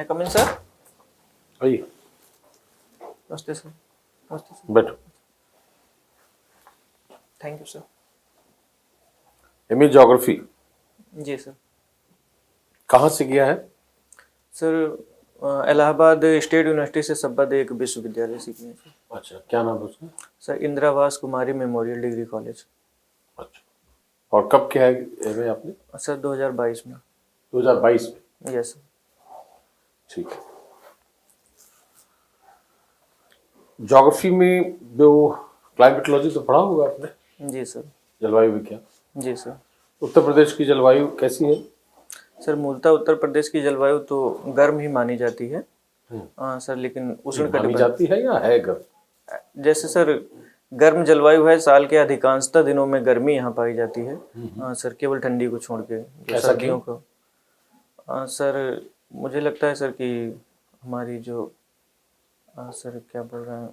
कम इन sir? आइए, नमस्ते sir. नमस्ते सर। बैठो। Thank you sir. MA geography जी सर। कहाँ से किया है? सर इलाहाबाद स्टेट यूनिवर्सिटी से संबद्ध एक विश्वविद्यालय से किया है सर। अच्छा, क्या नाम है उसका? सर इंदिरावास कुमारी मेमोरियल डिग्री कॉलेज। अच्छा, और कब किया है एमए आपने? सर 2022 में। 2022 में। Yes sir. ठीक है। ज्योग्राफी में जो क्लाइमेटोलॉजी तो पढ़ा होगा आपने? जी सर। जलवायु विज्ञान। जी सर। उत्तर प्रदेश की जलवायु कैसी है? सर मूलतः उत्तर प्रदेश की जलवायु तो गर्म ही मानी जाती है। सर लेकिन उष्ण मानी कटिबंध जाती है या है गर्म? जैसे सर गर्म जलवायु है, साल के अधिकांशतः दिनों में गर्मी यहाँ पाई जाती है। सर केवल ठंडी को छोड़ के जो ऐसा सर्दियों को। सर मुझे लगता है सर कि हमारी जो सर क्या बोल रहे हैं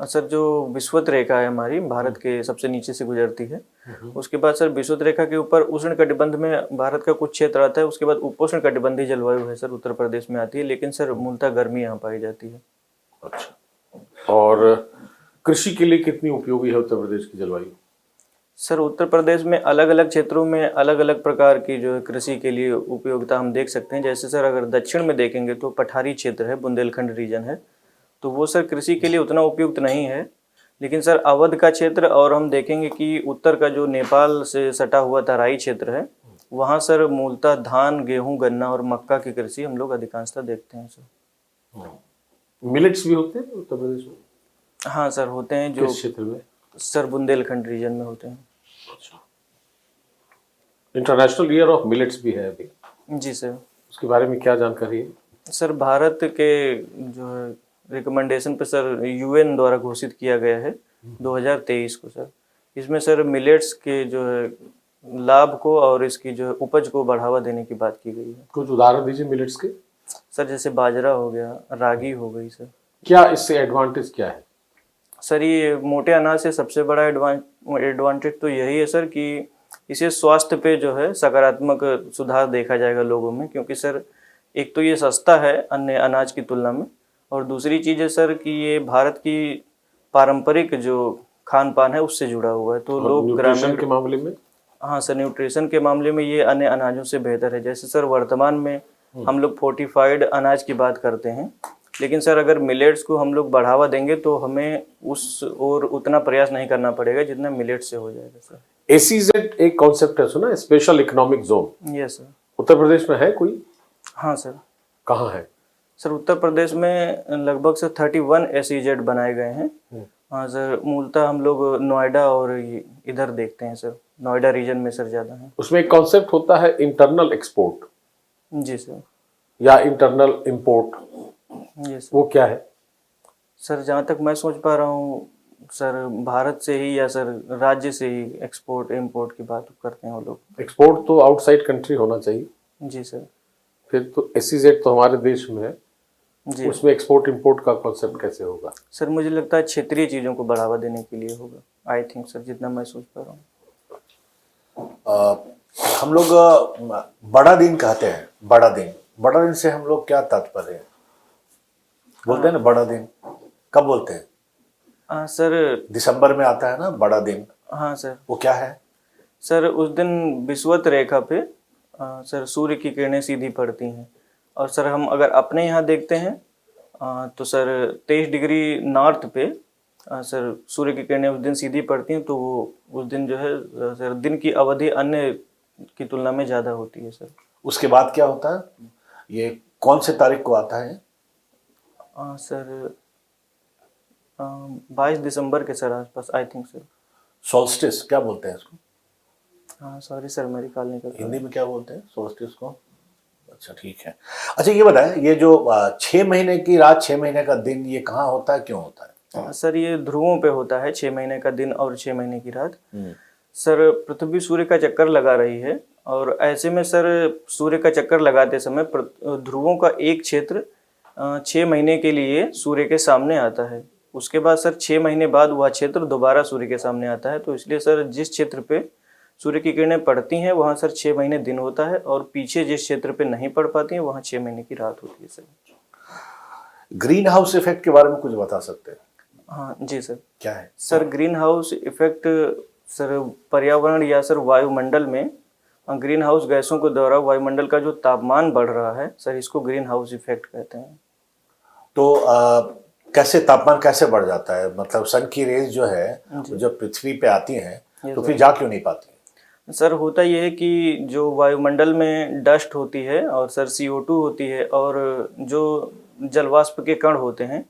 सर, जो विषुवत रेखा है हमारी भारत के सबसे नीचे से गुजरती है। उसके बाद सर विषुवत रेखा के ऊपर उष्ण कटिबंध में भारत का कुछ क्षेत्र आता है। उसके बाद उपोष्ण कटिबंधीय जलवायु है सर, उत्तर प्रदेश में आती है, लेकिन सर मूलतः गर्मी यहाँ पाई जाती है। अच्छा, और कृषि के लिए कितनी उपयोगी है उत्तर प्रदेश की जलवायु? सर उत्तर प्रदेश में अलग अलग क्षेत्रों में अलग अलग प्रकार की जो है कृषि के लिए उपयोगिता हम देख सकते हैं। जैसे सर अगर दक्षिण में देखेंगे तो पठारी क्षेत्र है, बुंदेलखंड रीजन है, तो वो सर कृषि के लिए उतना उपयुक्त नहीं है। लेकिन सर अवध का क्षेत्र और हम देखेंगे कि उत्तर का जो नेपाल से सटा हुआ तराई क्षेत्र है, वहाँ सर मूलतः धान, गेहूं, गन्ना और मक्का की कृषि हम लोग अधिकांशतः देखते हैं सर। मिलेट्स भी होते हैं उत्तर प्रदेश में? हाँ सर होते हैं। जो किस क्षेत्र में? सर बुंदेलखंड रीजन में होते हैं। अच्छा, इंटरनेशनल ईयर ऑफ मिलेट्स भी है अभी। जी सर। उसके बारे में क्या जानकारी है? सर भारत के जो है रिकमेंडेशन पे सर यूएन द्वारा घोषित किया गया है 2023 को सर। इसमें सर मिलेट्स के जो है लाभ को और इसकी जो है उपज को बढ़ावा देने की बात की गई है। कुछ उदाहरण दीजिए मिलेट्स के। सर जैसे बाजरा हो गया, रागी हो गई सर। क्या इससे एडवांटेज क्या है? सर ये मोटे अनाज से सबसे बड़ा एडवांटेज तो यही है सर कि इसे स्वास्थ्य पे जो है सकारात्मक सुधार देखा जाएगा लोगों में, क्योंकि सर एक तो ये सस्ता है अन्य अनाज की तुलना में, और दूसरी चीज़ है सर कि ये भारत की पारंपरिक जो खान पान है उससे जुड़ा हुआ है, तो लोग न्यूट्रिशन के मामले में? हाँ सर, न्यूट्रिशन के मामले में ये अन्य अनाजों से बेहतर है। जैसे सर वर्तमान में हम लोग फोर्टिफाइड अनाज की बात करते हैं, लेकिन सर अगर मिलेट्स को हम लोग बढ़ावा देंगे तो हमें उस और उतना प्रयास नहीं करना पड़ेगा जितना मिलेट्स से हो जाएगा सर। एसीजेड एक कॉन्सेप्ट है, सुना? Special economic zone. Yes sir. Uttar Pradesh में है कोई? हाँ सर। कहाँ है? सर उत्तर प्रदेश में लगभग से 31 एसईजेड बनाए गए हैं। हाँ सर, मूलतः हम लोग नोएडा और इधर देखते हैं सर, नोएडा रीजन में सर ज़्यादा है। उसमें एक कॉन्सेप्ट होता है इंटरनल एक्सपोर्ट जी सर। या इंटरनल इंपोर्ट, यस वो क्या है? सर जहाँ तक मैं सोच पा रहा हूँ सर, भारत से ही या सर राज्य से ही एक्सपोर्ट इम्पोर्ट की बात करते हैं वो लोग। एक्सपोर्ट तो आउटसाइड कंट्री होना चाहिए। जी सर। फिर तो एसीजेड तो हमारे देश में है, जी उसमें एक्सपोर्ट इंपोर्ट का कॉन्सेप्ट कैसे होगा? सर मुझे लगता है क्षेत्रीय चीज़ों को बढ़ावा देने के लिए होगा, आई थिंक सर, जितना मैं सोच पा रहा हूँ। हम लोग बड़ा दिन कहते हैं। बड़ा दिन से हम लोग क्या तात्पर्य है? बोलते हैं ना बड़ा दिन, कब बोलते हैं? सर दिसंबर में आता है ना बड़ा दिन। हाँ सर। वो क्या है? सर उस दिन विषुवत रेखा पे सर सूर्य की किरणें सीधी पड़ती हैं, और सर हम अगर अपने यहाँ देखते हैं तो सर 23 डिग्री नॉर्थ पे सर सूर्य की किरणें उस दिन सीधी पड़ती हैं, तो वो उस दिन जो है सर दिन की अवधि अन्य की तुलना में ज़्यादा होती है सर। उसके बाद क्या होता है? ये कौन से तारीख को आता है? सर 22 दिसंबर के सर आसपास, आई थिंक सर। सोल्स्टिस क्या बोलते हैं इसको? हाँ सॉरी सर, मेरी कॉल नहीं कर हिंदी में क्या बोलते हैं सोल्स्टिस को? अच्छा ठीक है। अच्छा ये बताएं, ये जो 6 महीने की रात 6 महीने का दिन, ये कहाँ होता है, क्यों होता है? सर ये ध्रुवों पे होता है, 6 महीने का दिन और 6 महीने की रात। सर पृथ्वी सूर्य का चक्कर लगा रही है, और ऐसे में सर सूर्य का चक्कर लगाते समय ध्रुवों का एक क्षेत्र 6 महीने के लिए सूर्य के सामने आता है। उसके बाद सर 6 महीने बाद वह क्षेत्र दोबारा सूर्य के सामने आता है। तो इसलिए सर जिस क्षेत्र पे सूर्य की किरणें पड़ती हैं वहाँ सर 6 महीने दिन होता है, और पीछे जिस क्षेत्र पे नहीं पड़ पाती हैं वहाँ 6 महीने की रात होती है सर। ग्रीन हाउस इफेक्ट के बारे में कुछ बता सकते हैं? हाँ जी सर। क्या है sir green house effect sir पर्यावरण या सर वायुमंडल में ग्रीन हाउस गैसों के द्वारा वायुमंडल का जो तापमान बढ़ रहा है सर, इसको ग्रीन हाउस इफेक्ट कहते हैं। तो कैसे तापमान कैसे बढ़ जाता है? मतलब सन की रेज जो है जब पृथ्वी पे आती हैं तो फिर जा क्यों नहीं पाती? सर होता यह है कि जो वायुमंडल में डस्ट होती है और सर CO2 होती है और जो जलवाष्प के कण होते हैं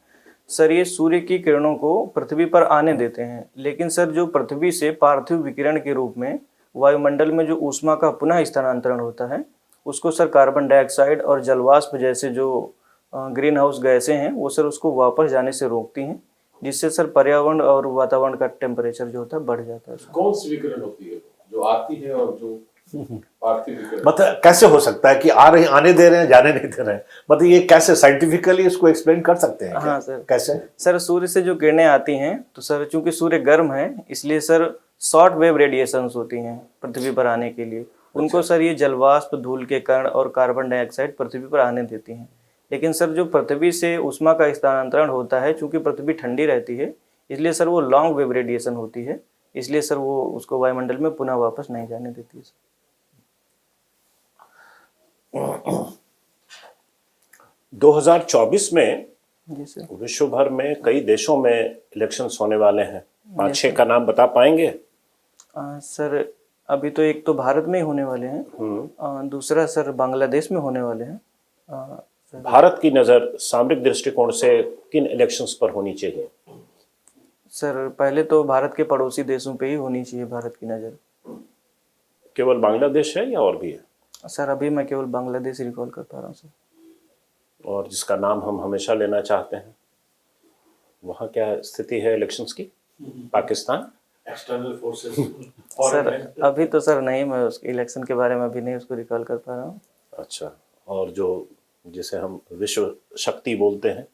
सर, ये सूर्य की किरणों को पृथ्वी पर आने देते हैं, लेकिन सर जो पृथ्वी से पार्थिव विकिरण के रूप में वायुमंडल में जो ऊष्मा का पुनः स्थानांतरण होता है उसको सर कार्बन डाइऑक्साइड और जलवाष्प जैसे जो ग्रीन हाउस गैसें हैं वो सर उसको वापस जाने से रोकती हैं, जिससे सर पर्यावरण और वातावरण का टेम्परेचर जो होता है बढ़ जाता है। कौन सी विकिरण होती है जो आती है और जो पार्थिव विकिरण? मतलब कैसे हो सकता है कि आने दे रहे हैं, जाने नहीं दे रहे हैं? मतलब ये कैसे साइंटिफिकली इसको एक्सप्लेन कर सकते हैं क्या? हाँ सर। कैसे? सर सूर्य से जो किरणें आती हैं तो सर चूंकि सूर्य गर्म है इसलिए सर शॉर्ट वेव रेडिएशंस होती हैं पृथ्वी पर आने के लिए, उनको सर ये जलवाष्प, धूल के कण और कार्बन डाइऑक्साइड पृथ्वी पर आने देती हैं। लेकिन सर जो पृथ्वी से ऊष्मा का स्थानांतरण होता है, चूंकि पृथ्वी ठंडी रहती है इसलिए सर वो लॉन्ग वेव रेडिएशन होती है, इसलिए सर वो उसको वायुमंडल में पुनः वापस नहीं जाने देती है। 2024 में जी सर। विश्व भर में कई देशों में इलेक्शंस होने वाले हैं। 5-6 का नाम बता पाएंगे? सर अभी तो एक तो भारत में ही होने वाले हैं, दूसरा सर बांग्लादेश में होने वाले हैं। भारत की नज़र सामरिक दृष्टिकोण से किन इलेक्शंस पर होनी चाहिए? सर पहले तो भारत के पड़ोसी देशों पे ही होनी चाहिए भारत की नज़र। केवल बांग्लादेश है या और भी है? सर अभी मैं केवल बांग्लादेश रिकॉल कर पा रहा हूँ सर। और जिसका नाम हम हमेशा लेना चाहते हैं, वहाँ क्या स्थिति है इलेक्शंस की? पाकिस्तान? एक्सटर्नल फोर्सेस सर अभी तो सर नहीं, मैं उस इलेक्शन के बारे में अभी नहीं उसको रिकॉल कर पा रहा हूँ। अच्छा, और जो जिसे हम विश्व शक्ति बोलते हैं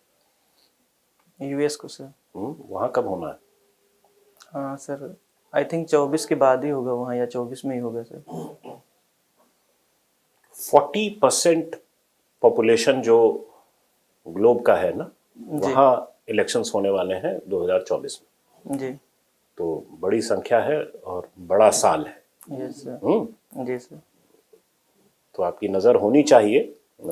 US को सर। वहाँ कब होना है? हाँ सर आई थिंक 24 के बाद ही होगा वहाँ, या 24 में ही होगा सर। 40% पॉपुलेशन जो ग्लोब का है ना, वहाँ इलेक्शंस होने वाले हैं 2024 में। जी। तो बड़ी संख्या है और बड़ा साल है। Yes sir. जी सर। तो आपकी नज़र होनी चाहिए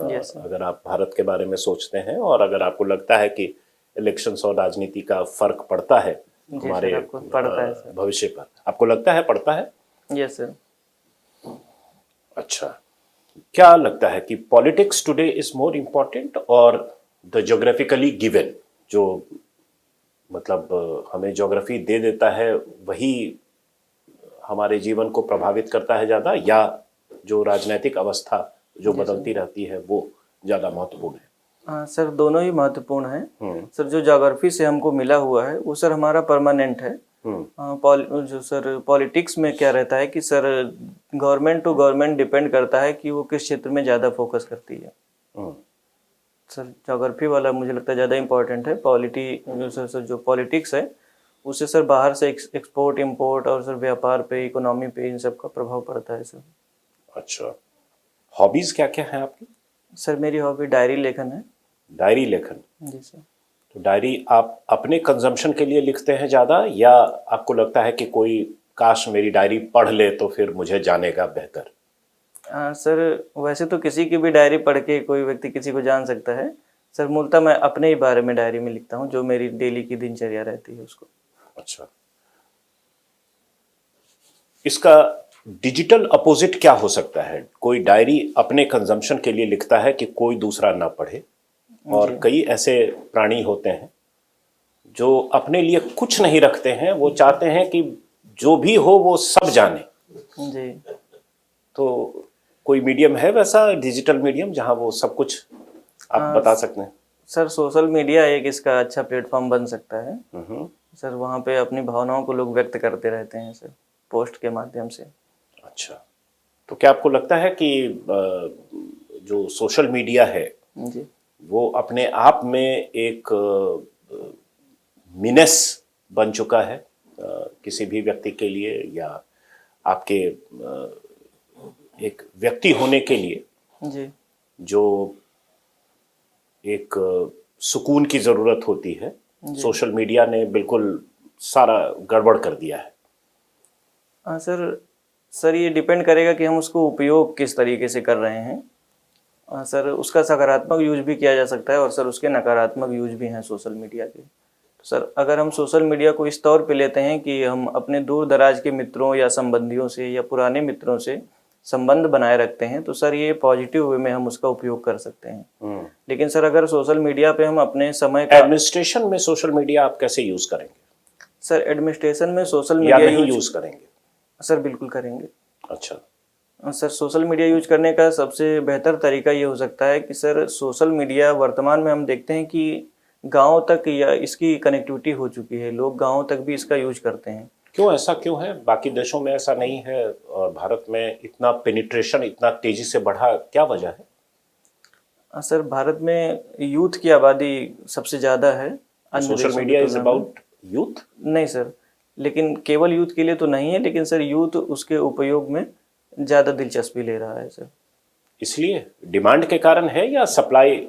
यस सर। अगर आप भारत के बारे में सोचते हैं और अगर आपको लगता है कि इलेक्शंस और राजनीति का फर्क पड़ता है हमारे भविष्य पर, आपको लगता है पड़ता है? Yes sir. अच्छा, क्या लगता है कि politics today is more important और द ज्योग्राफिकली गिवन, जो मतलब हमें ज्योग्राफी दे देता है वही हमारे जीवन को प्रभावित करता है ज़्यादा, या जो राजनीतिक अवस्था जो बदलती रहती है वो ज़्यादा महत्वपूर्ण है? हाँ सर दोनों ही महत्वपूर्ण है सर। जो ज्योग्राफी से हमको मिला हुआ है वो सर हमारा परमानेंट है। जो सर पॉलिटिक्स में क्या रहता है कि sir government to government depend करता है कि वो किस क्षेत्र में ज़्यादा फोकस करती है। सर ज्योग्राफी वाला मुझे लगता है ज़्यादा इम्पोर्टेंट है। सर जो पॉलिटिक्स है उससे सर बाहर से एक्सपोर्ट इम्पोर्ट और सर व्यापार पे, इकोनॉमी पे, इन सब का प्रभाव पड़ता है सर। अच्छा, हॉबीज़ क्या क्या हैं आपकी? सर मेरी हॉबी डायरी लेखन है। डायरी लेखन? जी सर। तो डायरी आप अपने कंजम्पशन के लिए लिखते हैं ज़्यादा, या आपको लगता है कि कोई काश मेरी डायरी पढ़ ले तो फिर मुझे जानेगा बेहतर? सर वैसे तो किसी की भी डायरी पढ़ के कोई व्यक्ति किसी को जान सकता है सर। मूलतः मैं अपने ही बारे में डायरी में लिखता हूँ, जो मेरी डेली की दिनचर्या रहती है उसको। अच्छा, इसका डिजिटल अपोजिट क्या हो सकता है? कोई डायरी अपने कंजम्पशन के लिए लिखता है कि कोई दूसरा ना पढ़े, और कई ऐसे प्राणी होते हैं जो अपने लिए कुछ नहीं रखते हैं, वो चाहते हैं कि जो भी हो वो सब जाने। जी। तो कोई मीडियम है वैसा, डिजिटल मीडियम, जहां वो सब कुछ आप बता सकते हैं? सर सोशल मीडिया एक इसका अच्छा प्लेटफॉर्म बन सकता है सर। वहाँ पे अपनी भावनाओं को लोग व्यक्त करते रहते हैं सर, पोस्ट के माध्यम से। अच्छा, तो क्या आपको लगता है कि जो सोशल मीडिया है जी, वो अपने आप में एक मीनेस बन चुका है किसी भी व्यक्ति के लिए, या आपके एक व्यक्ति होने के लिए जी जो एक सुकून की जरूरत होती है, सोशल मीडिया ने बिल्कुल सारा गड़बड़ कर दिया है। हाँ सर ये डिपेंड करेगा कि हम उसको उपयोग किस तरीके से कर रहे हैं। सर उसका सकारात्मक यूज भी किया जा सकता है और सर उसके नकारात्मक यूज भी हैं सोशल मीडिया के। तो सर अगर हम सोशल मीडिया को इस तौर पे लेते हैं कि हम अपने दूर दराज के मित्रों या संबंधियों से या पुराने मित्रों से संबंध बनाए रखते हैं, तो सर ये पॉजिटिव वे में हम उसका उपयोग कर सकते हैं। लेकिन सर अगर सोशल मीडिया पे हम अपने समय का एडमिनिस्ट्रेशन में सोशल मीडिया आप कैसे यूज करेंगे? सर एडमिनिस्ट्रेशन में सोशल या मीडिया नहीं यूज करेंगे? सर बिल्कुल करेंगे। अच्छा। सर सोशल मीडिया यूज करने का सबसे बेहतर तरीका ये हो सकता है कि सर सोशल मीडिया वर्तमान में हम देखते हैं कि गाँव तक या इसकी कनेक्टिविटी हो चुकी है, लोग गाँव तक भी इसका यूज करते हैं। क्यों ऐसा क्यों है? बाकी देशों में ऐसा नहीं है और भारत में इतना पेनिट्रेशन इतना तेजी से बढ़ा, क्या वजह है? सर भारत में यूथ की आबादी सबसे ज़्यादा है। अन्य सोशल देशों की मीडिया इज तुलना में। About youth? नहीं सर, लेकिन केवल यूथ के लिए तो नहीं है, लेकिन सर यूथ उसके उपयोग में ज़्यादा दिलचस्पी ले रहा है सर। इसलिए डिमांड के कारण है या सप्लाई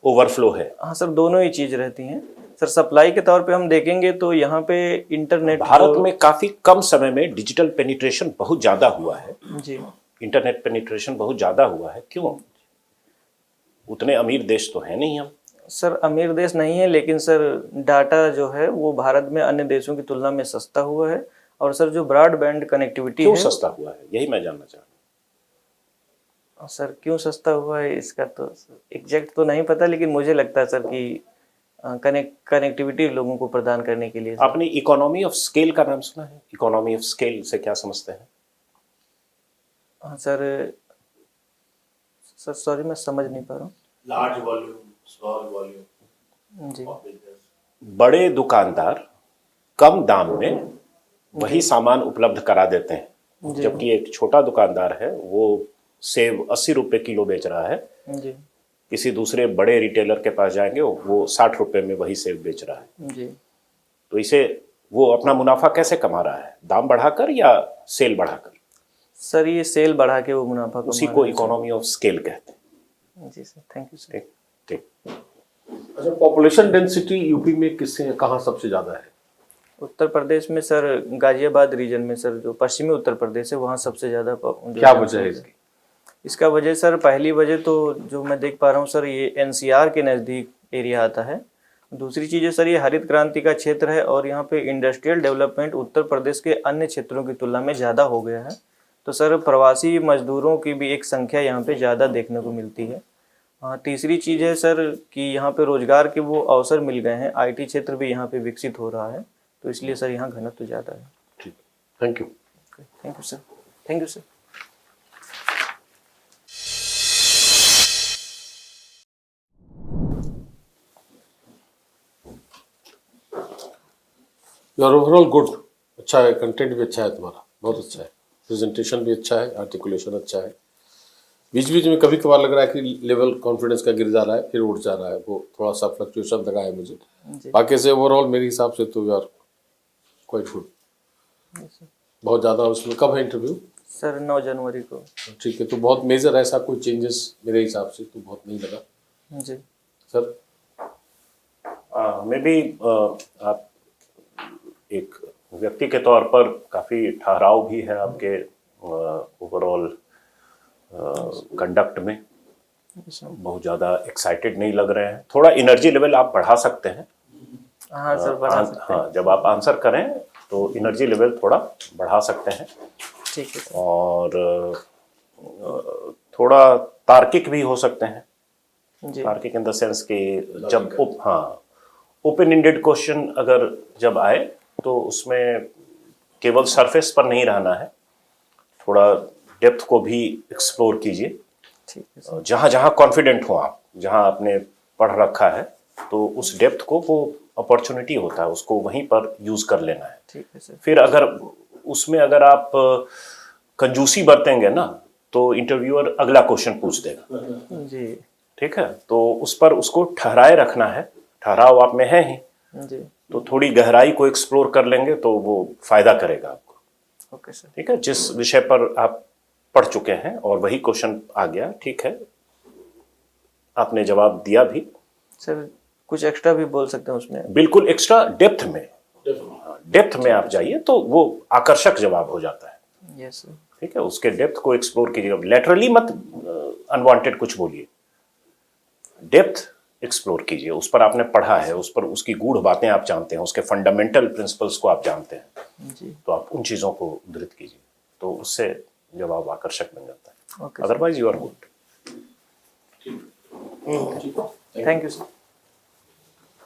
ओवरफ्लो है? हाँ सर, दोनों ही चीज़ रहती हैं सर। सप्लाई के तौर पे हम देखेंगे तो यहाँ पे इंटरनेट भारत में काफी कम समय में डिजिटल पेनिट्रेशन बहुत ज्यादा हुआ है, जी इंटरनेट पेनिट्रेशन बहुत ज्यादा हुआ है। क्यों? उतने अमीर देश तो है नहीं हम। सर अमीर देश नहीं है, लेकिन सर डाटा जो है वो भारत में अन्य देशों की तुलना में सस्ता हुआ है। और सर जो ब्रॉडबैंड कनेक्टिविटी क्यों है, सस्ता हुआ है, यही मैं जानना चाह रहा हूँ। सर क्यों सस्ता हुआ है इसका तो एग्जैक्ट तो नहीं पता, लेकिन मुझे लगता है सर कि कनेक्टिविटी लोगों को प्रदान करने के लिए। आपने इकोनॉमी ऑफ स्केल का नाम सुना है? इकोनॉमी ऑफ स्केल से क्या समझते हैं? हाँ सर सॉरी मैं समझ नहीं पा रहा हूँ। लार्ज वॉल्यूम, स्मॉल वॉल्यूम जी बड़े दुकानदार कम दाम में वही सामान उपलब्ध करा देते हैं, जबकि एक छोटा दुकानदार है वो सेब 80 रुपए किलो बेच रहा है, जी किसी दूसरे बड़े रिटेलर के पास जाएंगे वो 60 रुपए में वही सेब बेच रहा है। जी तो इसे वो अपना मुनाफा कैसे कमा रहा है? दाम बढ़ाकर या सेल बढ़ाकर? सर ये सेल बढ़ा के वो मुनाफा उसी कमा को रहा है। इकोनॉमी ऑफ स्केल कहते हैं। जी सर, थैंक यू सर। ठीक ठीक। अच्छा, पॉपुलेशन डेंसिटी यूपी में किससे कहाँ सबसे ज्यादा है? उत्तर प्रदेश में सर गाजियाबाद रीजन में सर, जो पश्चिमी उत्तर प्रदेश है वहाँ सबसे ज़्यादा क्या वजह है इसकी? इसका वजह सर, पहली वजह तो जो मैं देख पा रहा हूँ सर, ये एनसीआर के नज़दीक एरिया आता है। दूसरी चीज़ है सर, ये हरित क्रांति का क्षेत्र है और यहाँ पे इंडस्ट्रियल डेवलपमेंट उत्तर प्रदेश के अन्य क्षेत्रों की तुलना में ज़्यादा हो गया है। तो सर प्रवासी मजदूरों की भी एक संख्या यहाँ पे ज़्यादा देखने को मिलती है। हाँ, तीसरी चीज़ है सर कि यहाँ पे रोजगार के वो अवसर मिल गए हैं, आईटी क्षेत्र भी यहाँ पे विकसित हो रहा है, तो इसलिए सर यहाँ घनत्व तो ज़्यादा है। ठीक, thank you. Thank you sir. Thank you sir. Your overall good, अच्छा है, कंटेंट भी अच्छा है तुम्हारा, बहुत अच्छा है, प्रेजेंटेशन भी अच्छा है, आर्टिकुलेशन अच्छा है। बीच बीच में कभी कभार लग रहा है कि लेवल कॉन्फिडेंस का गिर जा रहा है, फिर उठ जा रहा है, वो थोड़ा सा फ्लक्चुएशन लगा है मुझे। बाकी से ओवरऑल मेरे हिसाब से तो यार क्वाइट गुड। बहुत ज़्यादा उसमें कब है इंटरव्यू? सर 9 जनवरी को। ठीक है, तो बहुत मेजर ऐसा कोई चेंजेस मेरे हिसाब से तो बहुत नहीं लगा जी सर। मे बी आप एक व्यक्ति के तौर पर काफ़ी ठहराव भी है आपके ओवरऑल कंडक्ट में, बहुत ज़्यादा एक्साइटेड नहीं लग रहे हैं। थोड़ा एनर्जी लेवल आप बढ़ा सकते हैं। हाँ सर, बढ़ा सकते हैं। हाँ, जब आप आंसर करें तो एनर्जी लेवल थोड़ा बढ़ा सकते हैं। ठीक है सर। और थोड़ा तार्किक भी हो सकते हैं। जी तार्किक इन द सेंस कि जब ओपन एंडेड क्वेश्चन अगर जब आए तो उसमें केवल सरफेस पर नहीं रहना है, थोड़ा डेप्थ को भी एक्सप्लोर कीजिए। ठीक है सर। जहाँ जहाँ कॉन्फिडेंट हो आप, जहाँ आपने पढ़ रखा है, तो उस डेप्थ को वो अपॉर्चुनिटी होता है उसको वहीं पर यूज़ कर लेना है। ठीक है सर। फिर अगर उसमें अगर आप कंजूसी बरतेंगे ना तो इंटरव्यूअर अगला क्वेश्चन पूछ देगा। जी ठीक है, तो उस पर उसको ठहराए रखना है, ठहराव आप में है ही, जी तो थोड़ी गहराई को एक्सप्लोर कर लेंगे तो वो फायदा करेगा आपको। Okay sir. ठीक है, जिस विषय पर आप पढ़ चुके हैं और वही क्वेश्चन आ गया, ठीक है, आपने जवाब दिया भी, सर कुछ एक्स्ट्रा भी बोल सकते हैं उसमें? बिल्कुल एक्स्ट्रा डेप्थ में आप जाइए तो वो आकर्षक जवाब हो जाता है। Yes sir. ठीक है, उसके डेप्थ को एक्सप्लोर कीजिए, लेटरली मत अनवांटेड कुछ बोलिए, डेप्थ एक्सप्लोर कीजिए। उस पर आपने पढ़ा है, उस पर उसकी गूढ़ बातें आप जानते हैं, उसके फंडामेंटल प्रिंसिपल्स को आप जानते हैं, जी। तो आप उन चीज़ों को उद्धृत कीजिए, तो उससे जवाब आकर्षक बन जाता है। Okay, otherwise you are good. Thank you sir.